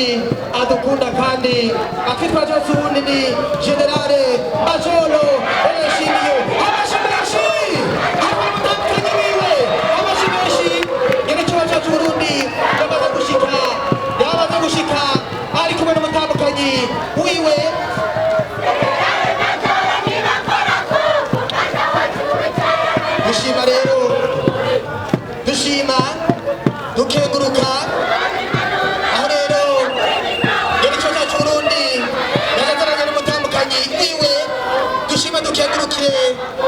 umuvyeyi adukunda kandi akitwa Jose Bunini Generale Majoro Eleshimiye amashimeshi abamutambukanyi wiwe amashimeshi nyene kiba cacu Burundi yamaze gushika ari kumwe n'umutambukanyi wiwe dushima rero dushima dukenguruka aho rero nyene kiba cacu Burundi yazazananye n'umutambukanyi wiwe dushima dukengurukire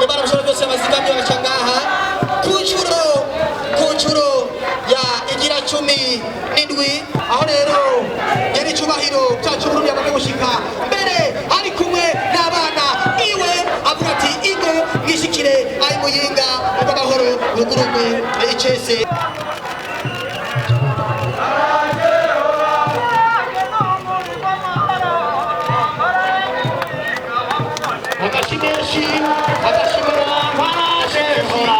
imana mushobora byose abazigamye baca ngaha ku ncuro ya igira 17 aho rero nyene icubahiro cacu Burundi yamaze gushika mbere ari kumwe n'abana iwe avuga ati ingo mwishikire ayi Muyinga ubw'amahoro rugurugwe icese agashimeshi agashimira mparaje hora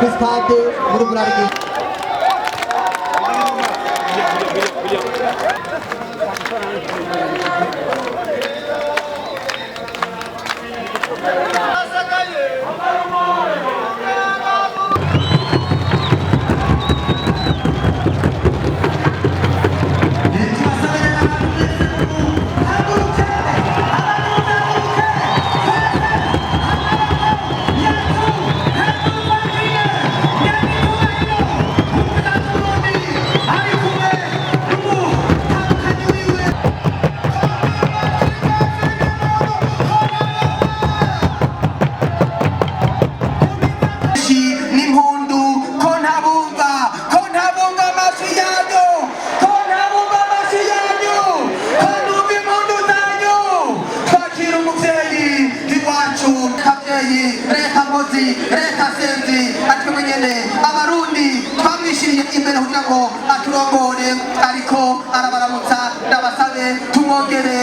Pescate, muri burarige. Reka senzi atwe nyene abarundi twamwishiriye imbere kugira ngo aturongore ariko arabaramutsa ndabasabe tumwongere